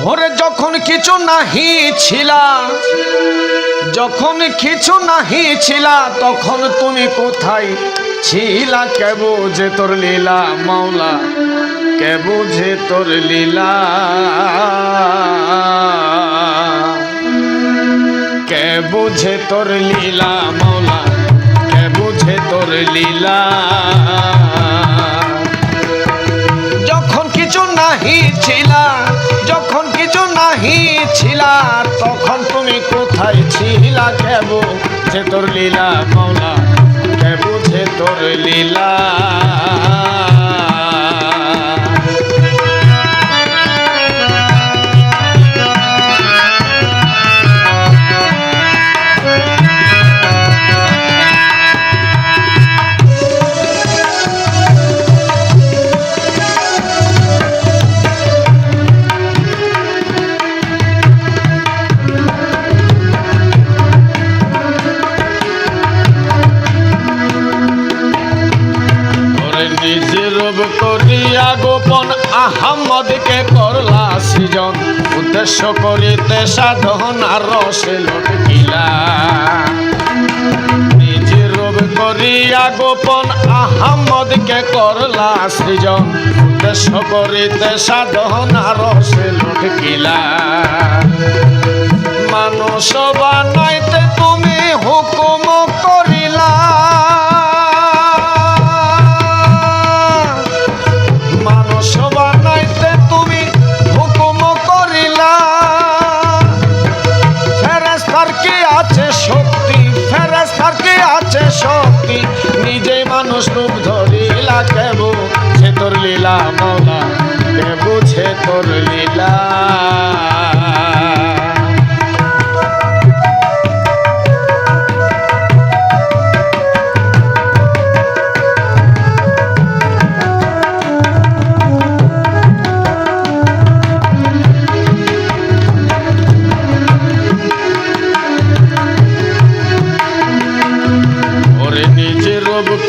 ওরে যখন কিছু নাহি ছিলা, যখন কিছু নাহি ছিলা, তখন তুমি কোথায় ছিলা? কে বুঝে তোর লীলা মাওলা, কে বুঝে তোর লীলা, কে বুঝে তোর লীলা মাওলা, কে বুঝে তোর লীলা। যখন কিছু নাহি ছিলা, যখন কিছু নাহি ছিলা, তখন তুমি কোথায় ছিলা? কে বুঝে তোর লীলা মাওলা, কে বুঝে তোর লীলা। করিয়া গোপন আহম্মদকে করলা সৃজন, উদ্দেশ্য করিতে সাধন আর রসে লটকিলা। নিজে রূপ করিয়া গোপন আহম্মদকে করলা সৃজন, উদ্দেশ্য করিতে সাধন আর রসে লটকিলা। মানুষ বানাইতে তুমি হুকুম করিলা, শক্তি নিজেই মানুষ রূপ ধরিলা। কে বুঝে তোর লীলা মাওলা, কে বুঝে তোর লীলা।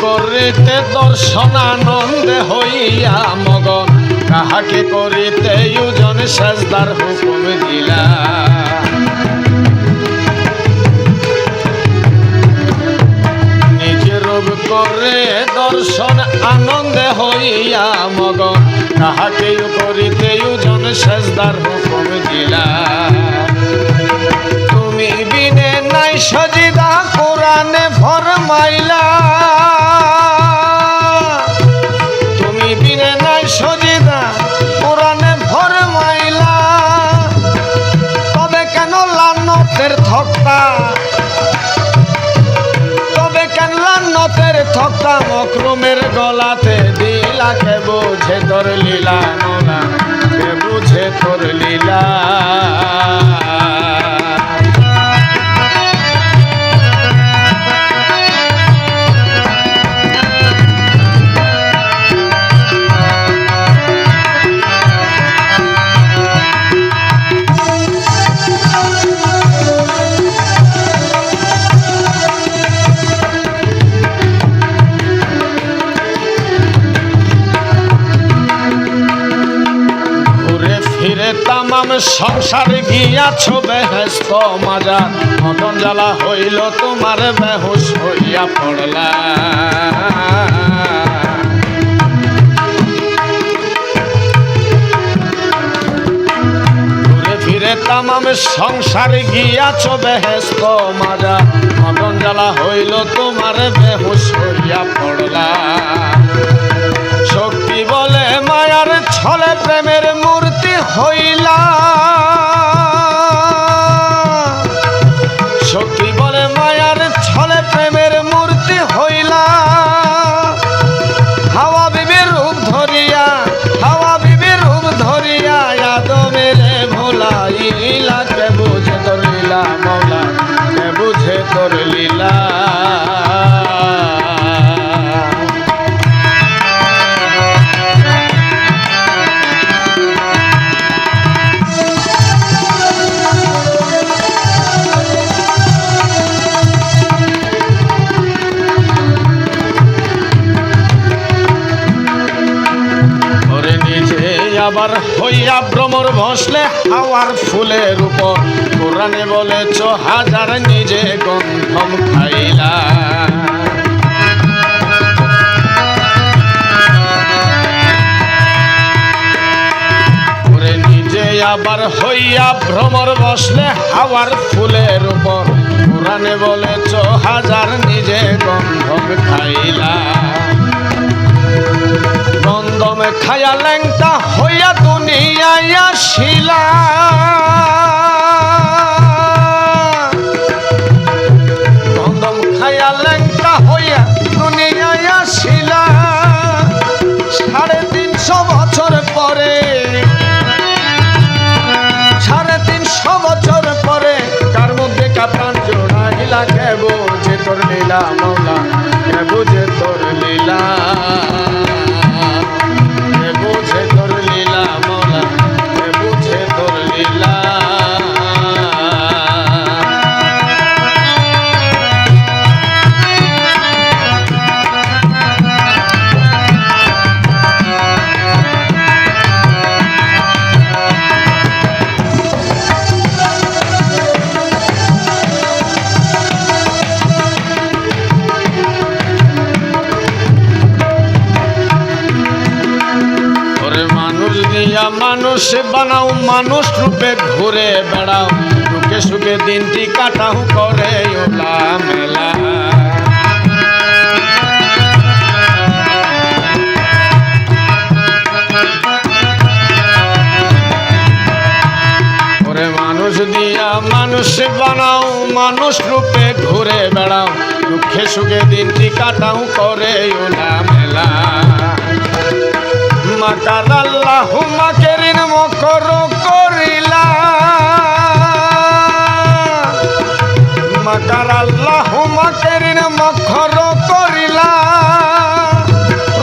করিতে দর্শনানন্দে হইয়া মগন, কাহাকে করিতে ইউজন সেজদার হুকুম দিলা। নিজে রূপ করে দর্শন আনন্দে হইয়া মগন, কাহাকে করিতে ইউজন সেজদার হুকুম দিলা। তুমি বিনে নাই সজিদা কোরআনে ফরমাইলা, তুমি বিনে নাই সজিদা কোরআনে ফরমাইলা। তবে কেন লান্নতের থক্কা, তবে কেন লান্নতের থক্কা মকরুমের গলাতে দিলা? কে বুঝে তোর লীলা মাওলা, কে বুঝে তোর লীলা। তামাম সংসার গিয়াছ বেহেশত মাজার, মদন জ্বালা হইল তোমার বেহুশ হইয়া পড়লা। ঘুরে ফিরে তামাম সংসার গিয়াছ বেহেশত মাজার, মদন জ্বালা হইল তোমার বেহুশ হইয়া পড়লা। শক্তি বলে মায়ার ছলে প্রেমের মূর্তি হইলা, শক্তি বলে মায়ার ছলে প্রেমের মূর্তি হইলা। হাওয়া বিবির রূপ ধরিয়া, হাওয়া বিবির রূপ ধরিয়া আদমের ভোলাইলা। কে বুঝে তোর লীলা মাওলা, কে বুঝে তোর লীলা। আবার হইয়া ভ্রমর ভসলে হাওয়ার ফুলের উপর কোরআনে বলেছ হাজার নিজে গন্ধম খাইলা। আবার হইয়া ভ্রমর বসলে হাওয়ার ফুলের উপর কোরআনে বলেছ হাজার নিজে গন্ধম খাইলা। গন্ধম খায়া ল্যাংটা হইয়া দুনিয়ায় আসিলা। গন্ধম খায়া ল্যাংটা হইয়া দুনিয়ায় আসিলা। 350 বছর পরে, 350 বছর পরে কার মধ্যে কাপ্রাণ জোড়াইলা। কে বুঝে তোর লীলা মৌলা, কে বুঝে তোর লীলা, কে বুঝে তোর লীলা মৌলা, কে বুঝে তোর লীলা। মানুষ বানাও, মানুষ রূপে ঘুরে বেড়াও, দুঃখে সুখে দিনটি কাটাও করে ওলা মেলা। ওরে মানুষ দিয়া মানুষ বানাও, মানুষ রূপে ঘুরে বেড়াও, দুঃখে সুখে দিনটি কাটাও করে ওলা মেলা। মাকার আল্লাহ মাকেরিন মকর করিলা। মাকার আল্লাহ মাকেরিন মকর করিলা।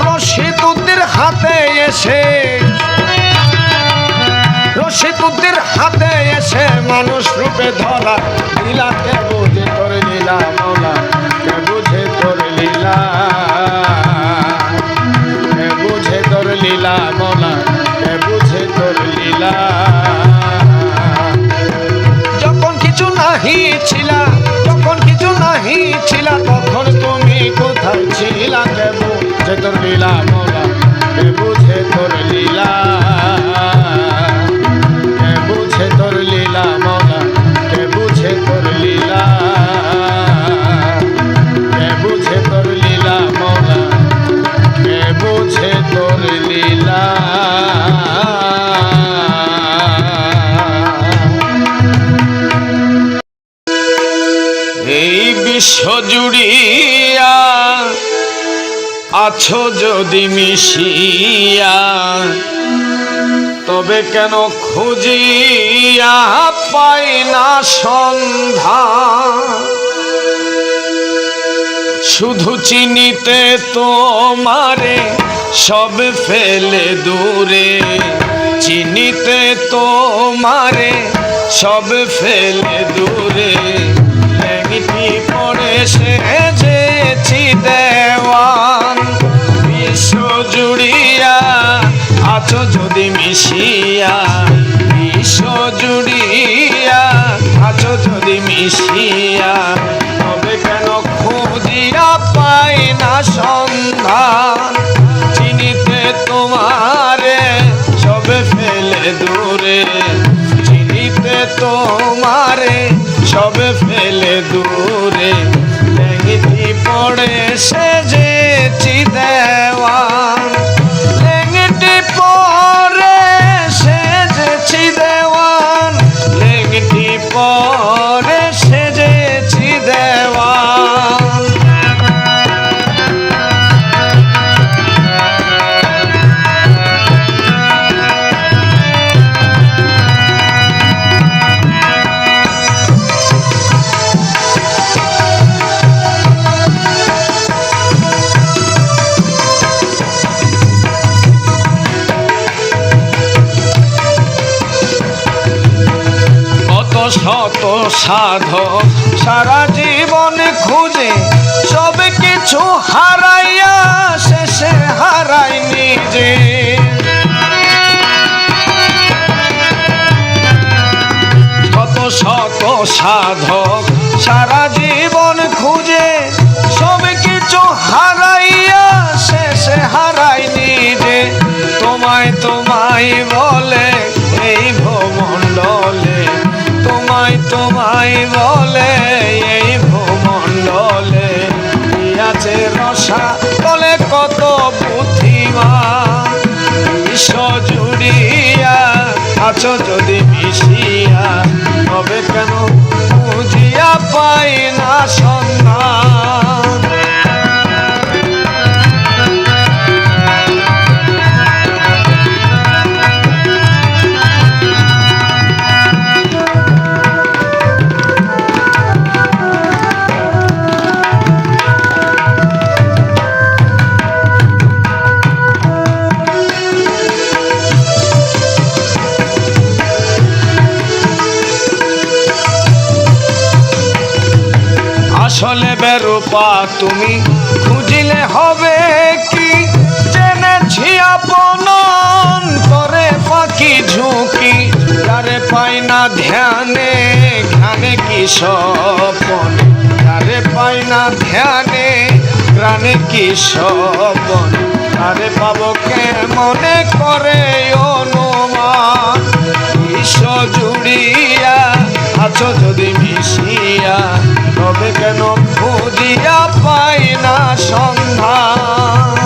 রশিদুদ্দির হাতে এসে, রশিদুদ্দির হাতে এসে মানুষ রূপে ধরা দিলা। কে বুঝে তোর লীলা মৌলা, কে বুঝে তোর লীলা, বুঝে তোর লীলা মৌলা, কে বুঝে তোর লীলা। যখন কিছু নাহি ছিলা, যখন কিছু নাহি ছিলা, তখন তুমি কোথায় ছিলা। কে বুঝে তোর লীলা মৌলা, কে বুঝে তোর লীলা, কে বুঝে তোর লীলা মৌলা, কে বুঝে তোর লীলা, কে বুঝে তোর লীলা মৌলা, কে বুঝে তোর লীলা। এই বিশ্ব জুড়িয়া আছো যদি মিশিয়া, তবে কেন খুঁজিয়া পাই না সন্ধান। শুধু চিনিতে তোমারে সব ফেলে দূরে, চিনিতে তোমারে সব ফেলে দূরে। লেংটি পড়ে সেজেছি দেওয়ান, বিশ্ব জুড়িয়া আছো যদি মিশিয়া, বিশ্ব জুড়িয়া আছো যদি মিশিয়া, তবে কেন খুঁজিয়া পাই না সন্ধান। চিনিতে তোমারে সব ফেলে দূরে, চিনিতে তোমারে সব ফেলে দূরে। লেংটি পড়ে সেজেছি দেওয়ান, লেংটি পড়ে সেজেছি দেওয়ান, লেংটি পড়ে সেজেছি দেওয়ান। শত সাধক সারা জীবন খুঁজে সব কিছু হারাইয়া শেষে হারাই নিজে। সাধক সারা জীবন খুঁজে সব কিছু হারাইয়া শেষে হারাই নিজে। তোমায় তোমায় বলে এই ভূমণ্ডলে, তোমায় তোমায় বলে এই ভূমণ্ডলে। আছে রসা বলে কত বুদ্ধিমান, বিশ্ব জুড়িয়া আছো যদি মিশিয়া, তবে কেন বুঝিয়া পাই না সন্ধান। আসলে বেরূপা তুমি খুঁজিলে হবে কি, জেনেছি আপন করে পাখি ঝুঁকি। তারে পাই না ধ্যানে জ্ঞানে কি স্বপন, তারে পাই না ধ্যানে প্রাণে কি স্বপন। তারে পাবো কেমনে করে অনুমান, বিশ্ব জুড়িয়া আছো যদি মিশিয়া, তবে কেন খুঁজিয়া পাই না সন্ধান।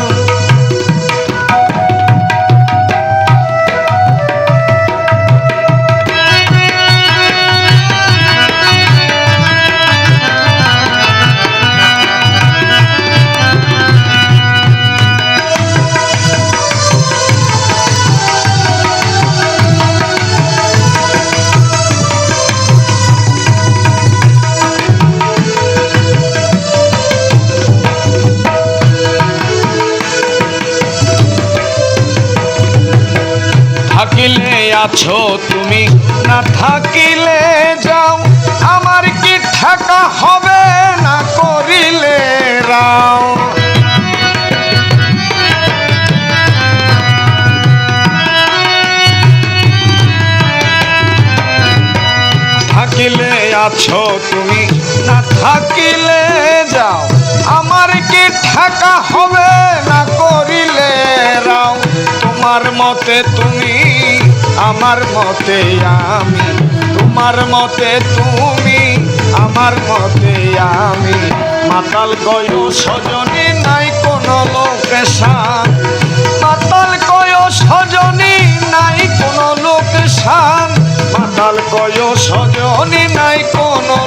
থাকিলে আছো তুমি, না থাকিলে যাও, আমার কি ঠেকা হবে না করিলে রাও। থাকিলে আছো তুমি, না থাকিলে যাও, আমার কি ঠেকা হবে না করিলে রাও। তোমার মতে তুমি, আমার মতে আমি, তোমার মতে তুমি, আমার মতে আমি। মাতাল কয় সজনী নাই কোনো লোকে শান, মাতাল কয় সজনী নাই কোনো লোকে শান, মাতাল কয় সজনী নাই কোনো